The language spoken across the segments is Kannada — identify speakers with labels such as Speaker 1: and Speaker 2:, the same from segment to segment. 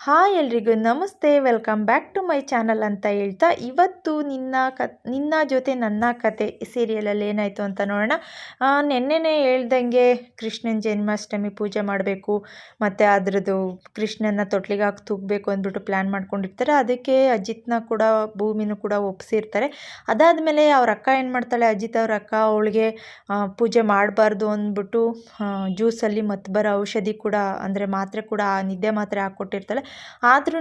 Speaker 1: ಹಾಯ್ ಎಲ್ರಿಗೂ ನಮಸ್ತೆ, welcome back to my channel ಅಂತ ಹೇಳ್ತಾ ಇವತ್ತು ನಿನ್ನ ಜೊತೆ ನನ್ನ ಕತೆ ಸೀರಿಯಲಲ್ಲಿ ಏನಾಯಿತು ಅಂತ ನೋಡೋಣ. ನೆನ್ನೆನೇ ಹೇಳ್ದಂಗೆ ಕೃಷ್ಣನ ಜನ್ಮಾಷ್ಟಮಿ ಪೂಜೆ ಮಾಡಬೇಕು ಮತ್ತು ಅದರದ್ದು ಕೃಷ್ಣನ ತೊಟ್ಲಿಗೆ ಹಾಕಿ ತೂಗಬೇಕು ಅಂದ್ಬಿಟ್ಟು ಪ್ಲ್ಯಾನ್ ಮಾಡ್ಕೊಂಡಿರ್ತಾರೆ. ಅದಕ್ಕೆ ಅಜಿತ್ನ ಕೂಡ ಭೂಮಿನೂ ಕೂಡ ಒಪ್ಪಿಸಿರ್ತಾರೆ. ಅದಾದಮೇಲೆ ಅವ್ರ ಅಕ್ಕ ಏನು ಮಾಡ್ತಾಳೆ, ಅಜಿತ್ ಅವ್ರ ಅಕ್ಕ ಅವಳಿಗೆ ಪೂಜೆ ಮಾಡಬಾರ್ದು ಅಂದ್ಬಿಟ್ಟು ಜ್ಯೂಸಲ್ಲಿ ಮತ್ತು ಬರೋ ಔಷಧಿ ಕೂಡ ಅಂದರೆ ಮಾತ್ರೆ ಕೂಡ ನಿದ್ದೆ ಮಾತ್ರೆ ಹಾಕ್ಕೊಟ್ಟಿರ್ತಾಳೆ. ಆದ್ರೂ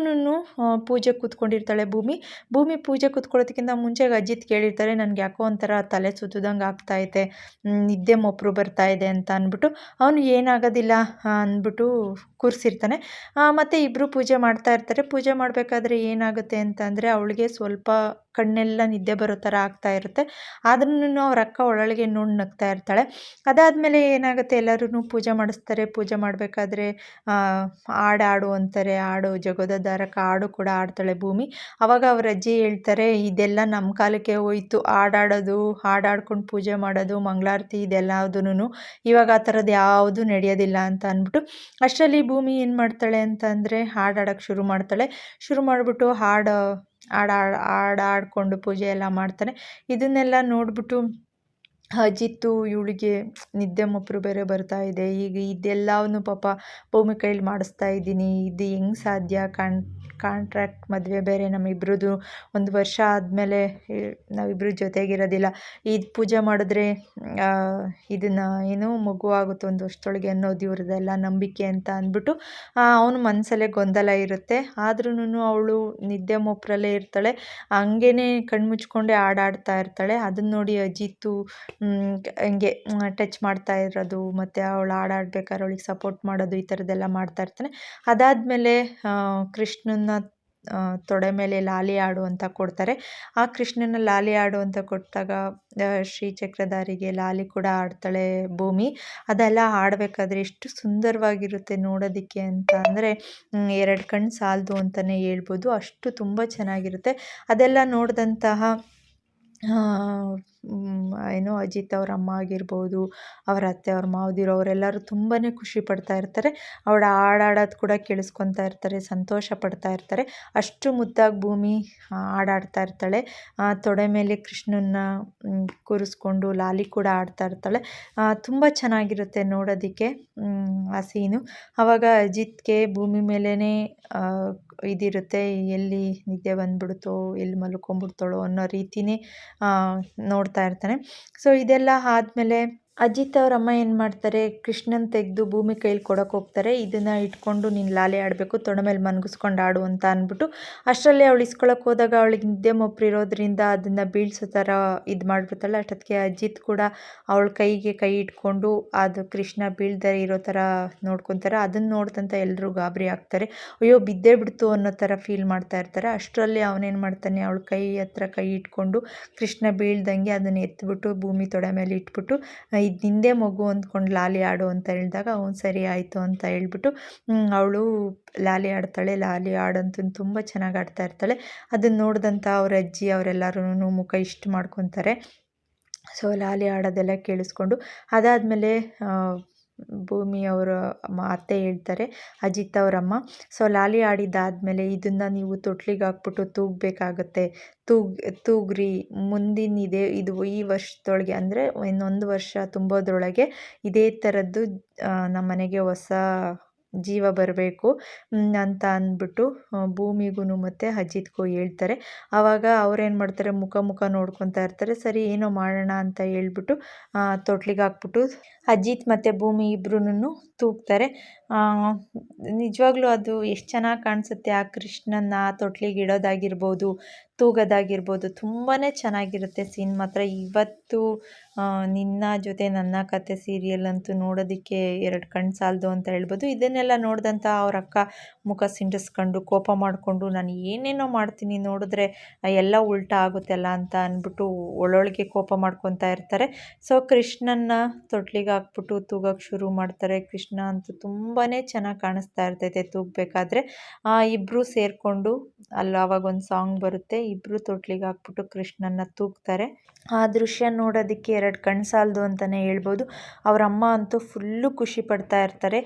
Speaker 1: ಪೂಜೆ ಕೂತ್ಕೊಂಡಿರ್ತಾಳೆ ಭೂಮಿ ಪೂಜೆ ಕೂತ್ಕೊಳ್ಳೋದಕ್ಕಿಂತ ಮುಂಚೆ ಅಜಿತ್ ಕೇಳಿರ್ತಾರೆ, ನನಗೆ ಯಾಕೋ ಒಂಥರ ತಲೆ ಸುತ್ತದಂಗೆ ಆಗ್ತಾಯಿದೆ, ನಿದ್ದೆ ಮೊಪ್ಪರು ಬರ್ತಾ ಇದೆ ಅಂತ ಅಂದ್ಬಿಟ್ಟು ಅವನು ಏನಾಗೋದಿಲ್ಲ ಅಂದ್ಬಿಟ್ಟು ಕೂರಿಸಿರ್ತಾನೆ. ಮತ್ತು ಇಬ್ಬರು ಪೂಜೆ ಮಾಡ್ತಾ ಇರ್ತಾರೆ. ಪೂಜೆ ಮಾಡಬೇಕಾದ್ರೆ ಏನಾಗುತ್ತೆ ಅಂತ ಅಂದರೆ ಅವಳಿಗೆ ಸ್ವಲ್ಪ ಕಣ್ಣೆಲ್ಲ ನಿದ್ದೆ ಬರೋ ಥರ ಆಗ್ತಾ ಇರುತ್ತೆ. ಆದ್ರೂ ಅವ್ರ ಅಕ್ಕ ಒಳಗೆ ನೋಡಿ ನಗ್ತಾ ಇರ್ತಾಳೆ. ಅದಾದಮೇಲೆ ಏನಾಗುತ್ತೆ, ಎಲ್ಲರೂ ಪೂಜೆ ಮಾಡಿಸ್ತಾರೆ. ಪೂಜೆ ಮಾಡಬೇಕಾದ್ರೆ ಹಾಡು ಅಂತಾರೆ. ಹಾಡು ಜಗೋದ ದಾರಕ ಹಾಡು ಕೂಡ ಆಡ್ತಾಳೆ ಭೂಮಿ. ಆವಾಗ ಅವ್ರ ಅಜ್ಜಿ ಹೇಳ್ತಾರೆ, ಇದೆಲ್ಲ ನಮ್ಮ ಕಾಲಕ್ಕೆ ಹೋಯ್ತು, ಹಾಡಾಡೋದು, ಹಾಡಾಡ್ಕೊಂಡು ಪೂಜೆ ಮಾಡೋದು, ಮಂಗಳಾರತಿ ಇದೆಲ್ಲದೂ ಇವಾಗ ಆ ಥರದ್ದು ಯಾವುದು ನಡೆಯೋದಿಲ್ಲ ಅಂತ ಅಂದ್ಬಿಟ್ಟು ಅಷ್ಟರಲ್ಲಿ ಭೂಮಿ ಏನು ಮಾಡ್ತಾಳೆ ಅಂತ ಅಂದರೆ ಹಾಡಾಡೋಕ್ಕೆ ಶುರು ಮಾಡಿಬಿಟ್ಟು ಹಾಡಾಡ್ಕೊಂಡು ಪೂಜೆ ಎಲ್ಲ ಮಾಡ್ತಾನೆ. ಇದನ್ನೆಲ್ಲ ನೋಡಿಬಿಟ್ಟು ಅಜಿತ್ತು ಇವಳಿಗೆ ನಿದ್ದೆ ಮೊಪ್ಪರು ಬೇರೆ ಬರ್ತಾ ಇದೆ, ಈಗ ಇದೆಲ್ಲವೂ ಪಾಪ ಭೂಮಿ ಕೈಲಿ ಮಾಡಿಸ್ತಾ ಇದ್ದೀನಿ, ಇದು ಹೆಂಗೆ ಸಾಧ್ಯ, ಕಾಂಟ್ರಾಕ್ಟ್ ಮದುವೆ ಬೇರೆ ನಮ್ಮಿಬ್ರದ್ದು, 1 ವರ್ಷ ಆದಮೇಲೆ ನಾವಿಬ್ಬರು ಜೊತೆಗಿರೋದಿಲ್ಲ, ಇದು ಪೂಜೆ ಮಾಡಿದ್ರೆ ಇದನ್ನು ಏನೋ ಮಗು ಆಗುತ್ತೆ 1 ವರ್ಷದೊಳಗೆ ಅನ್ನೋದು ಇವ್ರದ್ದೆಲ್ಲ ನಂಬಿಕೆ ಅಂತ ಅಂದ್ಬಿಟ್ಟು ಅವನು ಮನಸ್ಸಲ್ಲೇ ಗೊಂದಲ ಇರುತ್ತೆ. ಆದ್ರೂ ಅವಳು ನಿದ್ದೆ ಮೊಪ್ಪರಲ್ಲೇ ಇರ್ತಾಳೆ. ಹಂಗೇ ಕಣ್ಮುಚ್ಕೊಂಡೇ ಹಾಡಾಡ್ತಾ ಇರ್ತಾಳೆ. ಅದನ್ನು ನೋಡಿ ಅಜಿತ್ತು ಹಂಗೆ ಟಚ್ ಮಾಡ್ತಾ ಇರೋದು ಮತ್ತು ಅವಳು ಹಾಡಾಡ್ಬೇಕಾದ್ರೆ ಅವಳಿಗೆ ಸಪೋರ್ಟ್ ಮಾಡೋದು, ಈ ಥರದ್ದೆಲ್ಲ ಮಾಡ್ತಾ ಇರ್ತಾನೆ. ಅದಾದಮೇಲೆ ಕೃಷ್ಣನ ತೊಡೆ ಮೇಲೆ ಲಾಲಿ ಹಾಡು ಅಂತ ಕೊಡ್ತಾರೆ. ಆ ಕೃಷ್ಣನ ಲಾಲಿ ಹಾಡು ಅಂತ ಕೊಟ್ಟಾಗ ಶ್ರೀಚಕ್ರಧಾರಿಗೆ ಲಾಲಿ ಕೂಡ ಹಾಡ್ತಾಳೆ ಭೂಮಿ. ಅದೆಲ್ಲ ಹಾಡಬೇಕಾದ್ರೆ ಎಷ್ಟು ಸುಂದರವಾಗಿರುತ್ತೆ ನೋಡೋದಕ್ಕೆ ಅಂತ ಅಂದರೆ 2 ಕಣ್ಣು ಸಾಲದು ಅಂತಲೇ ಹೇಳ್ಬೋದು, ಅಷ್ಟು ತುಂಬ ಚೆನ್ನಾಗಿರುತ್ತೆ. ಅದೆಲ್ಲ ನೋಡಿದಂತಹ ಏನು ಅಜಿತ್ ಅವ್ರ ಅಮ್ಮ ಆಗಿರ್ಬೋದು, ಅವರ ಅತ್ತೆ, ಅವ್ರ ಮಾವದಿರು ಅವರೆಲ್ಲರೂ ತುಂಬಾ ಖುಷಿ ಪಡ್ತಾ ಇರ್ತಾರೆ. ಅವಳ ಹಾಡಾಡೋದು ಕೂಡ ಕೇಳಿಸ್ಕೊತಾ ಇರ್ತಾರೆ, ಸಂತೋಷ ಪಡ್ತಾ ಇರ್ತಾರೆ. ಅಷ್ಟು ಮುದ್ದಾಗಿ ಭೂಮಿ ಹಾಡಾಡ್ತಾ ಇರ್ತಾಳೆ. ತೊಡೆ ಮೇಲೆ ಕೃಷ್ಣನ್ನ ಕೂರಿಸ್ಕೊಂಡು ಲಾಲಿ ಕೂಡ ಆಡ್ತಾ ಇರ್ತಾಳೆ. ತುಂಬ ಚೆನ್ನಾಗಿರುತ್ತೆ ನೋಡೋದಕ್ಕೆ ಆ ಸೀನು. ಆವಾಗ ಅಜಿತ್ಗೆ ಭೂಮಿ ಮೇಲೇ ಇದಿರುತ್ತೆ, ಎಲ್ಲಿ ನಿದ್ದೆ ಬಂದ್ಬಿಡುತ್ತೋ, ಎಲ್ಲಿ ಮಲ್ಕೊಂಡ್ಬಿಡ್ತಾಳೋ ಅನ್ನೋ ರೀತಿನೇ ನೋಡ್ತಾ ಇರ್ತಾನೆ. ಸೊ ಇದೆಲ್ಲ ಆದಮೇಲೆ ಅಜಿತ್ ಅವ್ರ ಅಮ್ಮ ಏನು ಮಾಡ್ತಾರೆ, ಕೃಷ್ಣನ್ ತೆಗೆದು ಭೂಮಿ ಕೈಲಿ ಕೊಡೋಕೆ ಹೋಗ್ತಾರೆ. ಇದನ್ನು ಇಟ್ಕೊಂಡು ನೀನು ಲಾಲಿ ಆಡಬೇಕು, ತೊಡೆ ಮೇಲೆ ಮನ್ಗಿಸ್ಕೊಂಡು ಆಡು ಅಂತ ಅಂದ್ಬಿಟ್ಟು ಅಷ್ಟರಲ್ಲಿ ಅವಳು ಇಸ್ಕೊಳಕ್ಕೆ ಹೋದಾಗ ಅವಳಿಗೆ ನಿದ್ದೆ ಮೊಪ್ಪರು ಇರೋದ್ರಿಂದ ಅದನ್ನು ಬೀಳ್ಸೋ ಥರ ಇದು ಮಾಡಿಬಿಡ್ತಾಳೆ. ಅಷ್ಟೊತ್ತಿಗೆ ಅಜಿತ್ ಕೂಡ ಅವಳ ಕೈಗೆ ಕೈ ಇಟ್ಕೊಂಡು ಅದು ಕೃಷ್ಣ ಬೀಳ್ದೇ ಇರೋ ಥರ ನೋಡ್ಕೊತಾರೆ. ಅದನ್ನು ನೋಡ್ದಂತ ಎಲ್ಲರೂ ಗಾಬರಿ ಆಗ್ತಾರೆ, ಅಯ್ಯೋ ಬಿದ್ದೇ ಬಿಡ್ತು ಅನ್ನೋ ಥರ ಫೀಲ್ ಮಾಡ್ತಾ ಇರ್ತಾರೆ. ಅಷ್ಟರಲ್ಲಿ ಅವನೇನು ಮಾಡ್ತಾನೆ, ಅವಳ ಕೈ ಹತ್ರ ಕೈ ಇಟ್ಕೊಂಡು ಕೃಷ್ಣ ಬೀಳ್ದಂಗೆ ಅದನ್ನು ಎತ್ಬಿಟ್ಟು ಭೂಮಿ ತೊಡೆ ಮೇಲೆ ಇಟ್ಬಿಟ್ಟು ಇದು ನಿಂದೆ ಮಗು ಅಂದ್ಕೊಂಡು ಲಾಲಿ ಆಡು ಅಂತ ಹೇಳಿದಾಗ ಅವನು ಸರಿ ಆಯಿತು ಅಂತ ಹೇಳ್ಬಿಟ್ಟು ಅವಳು ಲಾಲಿ ಆಡ್ತಾಳೆ. ಲಾಲಿ ಆಡಂತೂ ತುಂಬ ಚೆನ್ನಾಗಿ ಆಡ್ತಾ ಇರ್ತಾಳೆ. ಅದನ್ನು ನೋಡಿದಂಥ ಅವ್ರ ಅಜ್ಜಿ ಅವರೆಲ್ಲರೂ ಮುಖ ಇಷ್ಟು ಮಾಡ್ಕೊತಾರೆ. ಸೊ ಲಾಲಿ ಆಡೋದೆಲ್ಲ ಕೇಳಿಸ್ಕೊಂಡು ಅದಾದಮೇಲೆ ಭೂಮಿ ಅವರ ಅತ್ತೆ ಹೇಳ್ತಾರೆ, ಅಜಿತ್ ಅವರಮ್ಮ, ಸೊ ಲಾಲಿ ಆಡಿದ್ದಾದಮೇಲೆ ಇದನ್ನು ನೀವು ತೊಟ್ಲಿಗೆ ಹಾಕ್ಬಿಟ್ಟು ತೂಗಬೇಕಾಗತ್ತೆ, ತೂಗ್ರಿ, ಇದು ಈ ವರ್ಷದೊಳಗೆ ಅಂದರೆ ಇನ್ನೊಂದು ವರ್ಷ ತುಂಬೋದ್ರೊಳಗೆ ಇದೇ ಥರದ್ದು ನಮ್ಮ ಮನೆಗೆ ಹೊಸ ಜೀವ ಬರಬೇಕು ಅಂತ ಅಂದ್ಬಿಟ್ಟು ಭೂಮಿಗೂ ಮತ್ತು ಅಜಿತ್ಗೂ ಹೇಳ್ತಾರೆ. ಆವಾಗ ಅವ್ರೇನು ಮಾಡ್ತಾರೆ, ಮುಖ ನೋಡ್ಕೊತಾ ಇರ್ತಾರೆ. ಸರಿ ಏನೋ ಮಾಡೋಣ ಅಂತ ಹೇಳ್ಬಿಟ್ಟು ತೊಟ್ಲಿಗೆ ಹಾಕ್ಬಿಟ್ಟು ಅಜಿತ್ ಮತ್ತು ಭೂಮಿ ಇಬ್ಬರೂ ತೂಗ್ತಾರೆ. ನಿಜವಾಗ್ಲೂ ಅದು ಎಷ್ಟು ಚೆನ್ನಾಗಿ ಕಾಣಿಸುತ್ತೆ, ಆ ಕೃಷ್ಣನ ತೊಟ್ಲಿಗೆ ಇಡೋದಾಗಿರ್ಬೋದು, ತೂಗೋದಾಗಿರ್ಬೋದು, ತುಂಬಾ ಚೆನ್ನಾಗಿರುತ್ತೆ ಸೀನ್ ಮಾತ್ರ. ಇವತ್ತು ನಿನ್ನ ಜೊತೆ ನನ್ನ ಕತೆ ಸೀರಿಯಲ್ ಅಂತೂ ನೋಡೋದಕ್ಕೆ 2 ಕಣ್ಣು ಸಾಲದು ಅಂತ ಹೇಳ್ಬೋದು. ಇದನ್ನೆಲ್ಲ ನೋಡಿದಂಥ ಅವ್ರ ಅಕ್ಕ ಮುಖ ಸಿಂಡಿಸ್ಕೊಂಡು ಕೋಪ ಮಾಡಿಕೊಂಡು, ನಾನು ಏನೇನೋ ಮಾಡ್ತೀನಿ, ನೋಡಿದ್ರೆ ಎಲ್ಲ ಉಲ್ಟಾ ಆಗುತ್ತಲ್ಲ ಅಂತ ಅಂದ್ಬಿಟ್ಟು ಒಳ್ಳೊಳಗೆ ಕೋಪ ಮಾಡ್ಕೊತಾ ಇರ್ತಾರೆ. ಸೊ ಕೃಷ್ಣನ್ನ ತೊಟ್ಲಿಗೆ ಹಾಕ್ಬಿಟ್ಟು ತೂಗೋಕ್ಕೆ ಶುರು ಮಾಡ್ತಾರೆ. ಕೃಷ್ಣ ಅಂತೂ ತುಂಬಾ ಚೆನ್ನಾಗಿ ಕಾಣಿಸ್ತಾ ಇರ್ತೈತೆ ತೂಗಬೇಕಾದ್ರೆ. ಇಬ್ಬರು ಸೇರಿಕೊಂಡು ಅಲ್ಲಿ ಆವಾಗ ಒಂದು ಸಾಂಗ್ ಬರುತ್ತೆ, ಇಬ್ಬರು ತೊಟ್ಲಿಗೆ ಹಾಕ್ಬಿಟ್ಟು ಕೃಷ್ಣನ್ನ ತೂಗ್ತಾರೆ. ಆ ದೃಶ್ಯ ನೋಡೋದಕ್ಕೆ 2 ಕಣ್ಣು ಸಾಲದು ಅಂತಲೇ ಹೇಳ್ಬೋದು. ಅವ್ರ ಅಮ್ಮ ಅಂತೂ ಫುಲ್ಲು ಖುಷಿ ಪಡ್ತಾ ಇರ್ತಾರೆ.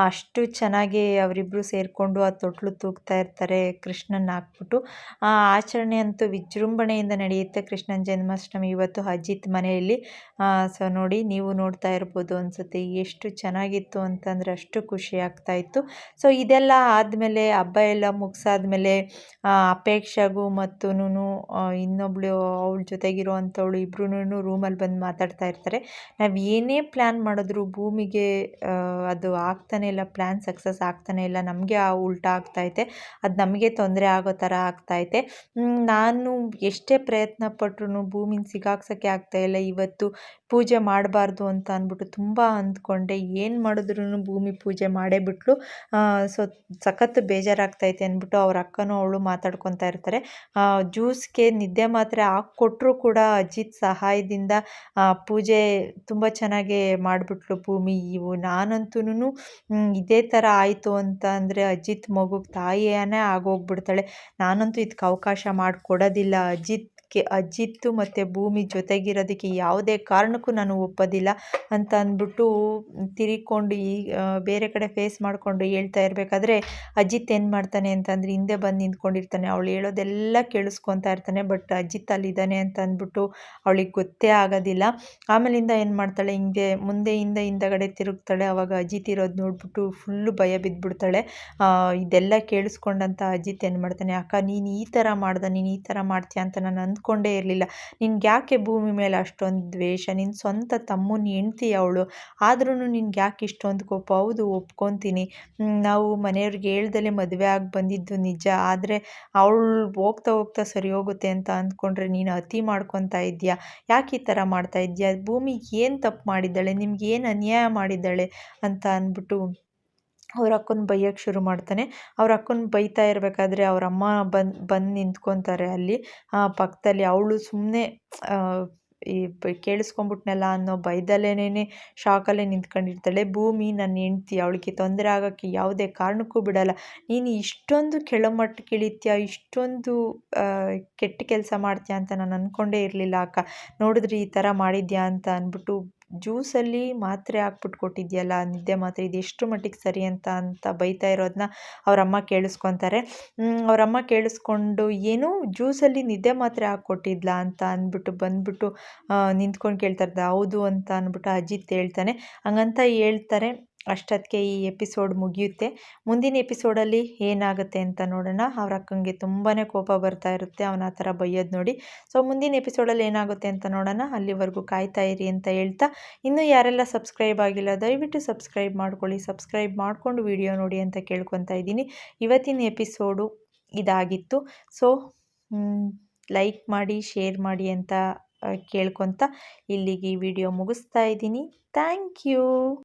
Speaker 1: ಅಷ್ಟು ಚೆನ್ನಾಗಿ ಅವರಿಬ್ಬರು ಸೇರಿಕೊಂಡು ಆ ತೊಟ್ಲು ತೂಗ್ತಾ ಇರ್ತಾರೆ ಕೃಷ್ಣನ್ನ ಹಾಕ್ಬಿಟ್ಟು. ಆ ಆಚರಣೆ ಅಂತೂ ವಿಜೃಂಭಣೆಯಿಂದ ನಡೆಯುತ್ತೆ. ಕೃಷ್ಣನ ಜನ್ಮಾಷ್ಟಮಿ ಇವತ್ತು ಅಜಿತ್ ಮನೆಯಲ್ಲಿ. ಸೊ ನೋಡಿ, ನೀವು ನೋಡ್ತಾ ಇರ್ಬೋದು ಅನಿಸುತ್ತೆ. ಎಷ್ಟು ಚೆನ್ನಾಗಿತ್ತು ಅಂತಂದರೆ ಅಷ್ಟು ಖುಷಿ ಆಗ್ತಾಯಿತ್ತು. ಸೊ ಇದೆಲ್ಲ ಆದಮೇಲೆ ಹಬ್ಬ ಎಲ್ಲ ಮುಗಿಸಾದ್ಮೇಲೆ ಅಪೇಕ್ಷೆಗೂ ಮತ್ತು ಇನ್ನೊಬ್ಳು ಅವಳ ಜೊತೆಗಿರೋ ಅಂಥವಳು ಇಬ್ರು ರೂಮಲ್ಲಿ ಬಂದು ಮಾತಾಡ್ತಾ ಇರ್ತಾರೆ. ನಾವು ಏನೇ ಪ್ಲ್ಯಾನ್ ಮಾಡಿದ್ರು ಭೂಮಿಗೆ ಅದು ಆಗ್ತಾನೆ ಇಲ್ಲ, ಪ್ಲ್ಯಾನ್ ಸಕ್ಸಸ್ ಆಗ್ತಾನೆ ಇಲ್ಲ, ನಮಗೆ ಉಲ್ಟಾ ಆಗ್ತೈತೆ, ಅದು ನಮಗೆ ತೊಂದರೆ ಆಗೋ ಥರ ಆಗ್ತೈತೆ. ನಾನು ಎಷ್ಟೇ ಪ್ರಯತ್ನ ಪಟ್ರು ಭೂಮಿನ ಸಿಗಾಕ್ಸೋಕ್ಕೆ ಆಗ್ತಾಯಿಲ್ಲ. ಇವತ್ತು ಪೂಜೆ ಮಾಡಬಾರ್ದು ಅಂತ ಅಂದ್ಬಿಟ್ಟು ತುಂಬ ಅಂದ್ಕೊಂಡೆ. ಏನು ಮಾಡಿದ್ರು ಭೂಮಿ ಪೂಜೆ ಮಾಡೇ ಬಿಟ್ಲು. ಸೊ ಸಖತ್ತು ಬೇಜಾರಾಗ್ತೈತೆ ಅಂದ್ಬಿಟ್ಟು ಅವ್ರ ಅಕ್ಕನೂ ಅವಳು ಮಾತಾಡ್ಕೊತಾ ಇರ್ತಾರೆ. ಜ್ಯೂಸ್ಗೆ ನಿದ್ದೆ ಮಾತ್ರೆ ಹಾಕ್ಕೊಟ್ರು ಕೂಡ ಅಜಿತ್ ಸಹಾಯದಿಂದ ಪೂಜೆ ತುಂಬ ಚೆನ್ನಾಗೇ ಮಾಡಿಬಿಟ್ಲು ಭೂಮಿ. ನಾನಂತೂ ಇದೇ ಥರ ಆಯಿತು ಅಂತ ಅಂದರೆ ಅಜಿತ್ ಮಗುಗೆ ತಾಯಿಯೇ ಆಗೋಗ್ಬಿಡ್ತಾಳೆ. ನಾನಂತೂ ಇದಕ್ಕೆ ಅವಕಾಶ ಮಾಡಿಕೊಡೋದಿಲ್ಲ. ಅಜಿತ್ತು ಮತ್ತು ಭೂಮಿ ಜೊತೆಗಿರೋದಕ್ಕೆ ಯಾವುದೇ ಕಾರಣಕ್ಕೂ ನಾನು ಒಪ್ಪೋದಿಲ್ಲ ಅಂತ ಅಂದ್ಬಿಟ್ಟು ತಿರ್ಕೊಂಡು ಬೇರೆ ಕಡೆ ಫೇಸ್ ಮಾಡಿಕೊಂಡು ಹೇಳ್ತಾ ಇರಬೇಕಾದ್ರೆ ಅಜಿತ್ ಏನು ಮಾಡ್ತಾನೆ ಅಂತಂದರೆ ಹಿಂದೆ ಬಂದು ನಿಂತ್ಕೊಂಡಿರ್ತಾನೆ. ಅವಳು ಹೇಳೋದೆಲ್ಲ ಕೇಳಿಸ್ಕೊತಾ ಇರ್ತಾನೆ. ಬಟ್ ಅಜಿತ್ ಅಲ್ಲಿದ್ದಾನೆ ಅಂತ ಅಂದ್ಬಿಟ್ಟು ಅವಳಿಗೆ ಗೊತ್ತೇ ಆಗೋದಿಲ್ಲ. ಆಮೇಲಿಂದ ಏನು ಮಾಡ್ತಾಳೆ, ಹಿಂದಗಡೆ ತಿರುಗ್ತಾಳೆ. ಆವಾಗ ಅಜಿತ್ ಇರೋದು ನೋಡ್ಬಿಟ್ಟು ಫುಲ್ಲು ಭಯ ಬಿದ್ದುಬಿಡ್ತಾಳೆ. ಇದೆಲ್ಲ ಕೇಳಿಸ್ಕೊಂಡಂಥ ಅಜಿತ್ ಏನು ಮಾಡ್ತಾನೆ, ಅಕ್ಕ ನೀನು ಈ ಥರ ನೀನು ಈ ಥರ ಮಾಡ್ತೀಯ ಅಂತ ನಾನು ಅಂದ್ಕೊಂಡೇ ಇರಲಿಲ್ಲ. ನಿನ್ಗೆ ಯಾಕೆ ಭೂಮಿ ಮೇಲೆ ಅಷ್ಟೊಂದು ದ್ವೇಷ? ನಿನ್ನ ಸ್ವಂತ ತಮ್ಮನ ಹೆಂಡ್ತಿ ಅವಳು, ಆದ್ರೂ ನಿನ್ಗೆ ಯಾಕೆ ಇಷ್ಟೊಂದು ಕೋಪ? ಹೌದು, ಒಪ್ಕೊತೀನಿ, ನಾವು ಮನೆಯವ್ರಿಗೆ ಹೇಳ್ದಲೇ ಮದುವೆ ಆಗಿ ಬಂದಿದ್ದು ನಿಜ. ಆದರೆ ಅವಳು ಹೋಗ್ತಾ ಹೋಗ್ತಾ ಸರಿ ಹೋಗುತ್ತೆ ಅಂತ ಅಂದ್ಕೊಂಡ್ರೆ ನೀನು ಅತಿ ಮಾಡ್ಕೊತಾ ಇದೆಯಾ? ಯಾಕೆ ಈ ಥರ ಮಾಡ್ತಾ ಇದೆಯಾ? ಭೂಮಿಗೆ ಏನು ತಪ್ಪು ಮಾಡಿದ್ದಾಳೆ? ನಿಮ್ಗೆ ಏನು ಅನ್ಯಾಯ ಮಾಡಿದ್ದಾಳೆ ಅಂತ ಅಂದ್ಬಿಟ್ಟು ಅವ್ರ ಅಕ್ಕನ ಬೈಯೋಕ್ಕೆ ಶುರು ಮಾಡ್ತಾನೆ. ಅವ್ರ ಅಕ್ಕನ ಬೈತಾ ಇರಬೇಕಾದ್ರೆ ಅವ್ರ ಅಮ್ಮ ಬಂದು ನಿಂತ್ಕೊತಾರೆ ಅಲ್ಲಿ ಪಕ್ಕದಲ್ಲಿ. ಅವಳು ಸುಮ್ಮನೆ ಕೇಳಿಸ್ಕೊಂಬಿಟ್ನಲ್ಲ ಅನ್ನೋ ಭಯದಲ್ಲೇನೇ ಶಾಕಲ್ಲೇ ನಿಂತ್ಕೊಂಡಿರ್ತಾಳೆ. ಭೂಮಿ ನನ್ನ ಹೆಂಡ್ತಿ, ಅವಳಿಗೆ ತೊಂದರೆ ಆಗೋಕ್ಕೆ ಯಾವುದೇ ಕಾರಣಕ್ಕೂ ಬಿಡಲ್ಲ. ನೀನು ಇಷ್ಟೊಂದು ಕೆಳಮಟ್ಟಕ್ಕೆ ಇಳಿತೀಯ, ಇಷ್ಟೊಂದು ಕೆಟ್ಟ ಕೆಲಸ ಮಾಡ್ತೀಯ ಅಂತ ನಾನು ಅಂದ್ಕೊಂಡೇ ಇರಲಿಲ್ಲ ಅಕ್ಕ. ನೋಡಿದ್ರಿ ಈ ಥರ ಮಾಡಿದ್ಯಾ ಅಂತ ಅಂದ್ಬಿಟ್ಟು ಜ್ಯೂಸಲ್ಲಿ ಮಾತ್ರೆ ಹಾಕ್ಬಿಟ್ಟು ಕೊಟ್ಟಿದ್ಯಲ್ಲ, ನಿದ್ದೆ ಮಾತ್ರೆ, ಇದು ಎಷ್ಟು ಮಟ್ಟಿಗೆ ಸರಿ ಅಂತ ಬೈತಾ ಇರೋದನ್ನ ಅವರಮ್ಮ ಕೇಳಿಸ್ಕೊತಾರೆ. ಅವರಮ್ಮ ಕೇಳಿಸ್ಕೊಂಡು ಏನು ಜ್ಯೂಸಲ್ಲಿ ನಿದ್ದೆ ಮಾತ್ರೆ ಹಾಕ್ಕೊಟ್ಟಿದ್ಲಾ ಅಂತ ಅಂದ್ಬಿಟ್ಟು ಬಂದ್ಬಿಟ್ಟು ನಿಂತ್ಕೊಂಡು ಕೇಳ್ತಾ ಇರ್ತಾರೆ. ಹೌದು ಅಂತ ಅಂದ್ಬಿಟ್ಟು ಅಜಿತ್ ಹೇಳ್ತಾನೆ. ಹಂಗಂತ ಹೇಳ್ತಾರೆ. ಅಷ್ಟೊತ್ತಿಗೆ ಈ ಎಪಿಸೋಡ್ ಮುಗಿಯುತ್ತೆ. ಮುಂದಿನ ಎಪಿಸೋಡಲ್ಲಿ ಏನಾಗುತ್ತೆ ಅಂತ ನೋಡೋಣ. ಅವ್ರ ಅಕ್ಕಂಗೆ ತುಂಬಾ ಕೋಪ ಬರ್ತಾ ಇರುತ್ತೆ ಅವನ ಆ ಥರ ಬೈಯೋದು ನೋಡಿ. ಸೊ ಮುಂದಿನ ಎಪಿಸೋಡಲ್ಲಿ ಏನಾಗುತ್ತೆ ಅಂತ ನೋಡೋಣ. ಅಲ್ಲಿವರೆಗೂ ಕಾಯ್ತಾ ಇರಿ ಅಂತ ಹೇಳ್ತಾ, ಇನ್ನೂ ಯಾರೆಲ್ಲ ಸಬ್ಸ್ಕ್ರೈಬ್ ಆಗಿಲ್ಲ ದಯವಿಟ್ಟು ಸಬ್ಸ್ಕ್ರೈಬ್ ಮಾಡ್ಕೊಳ್ಳಿ. ಸಬ್ಸ್ಕ್ರೈಬ್ ಮಾಡಿಕೊಂಡು ವಿಡಿಯೋ ನೋಡಿ ಅಂತ ಕೇಳ್ಕೊತಾ ಇದ್ದೀನಿ. ಇವತ್ತಿನ ಎಪಿಸೋಡು ಇದಾಗಿತ್ತು. ಸೊ ಲೈಕ್ ಮಾಡಿ, ಶೇರ್ ಮಾಡಿ ಅಂತ ಕೇಳ್ಕೊತಾ ಇಲ್ಲಿಗೆ ಈ ವಿಡಿಯೋ ಮುಗಿಸ್ತಾ ಇದ್ದೀನಿ. Thank you.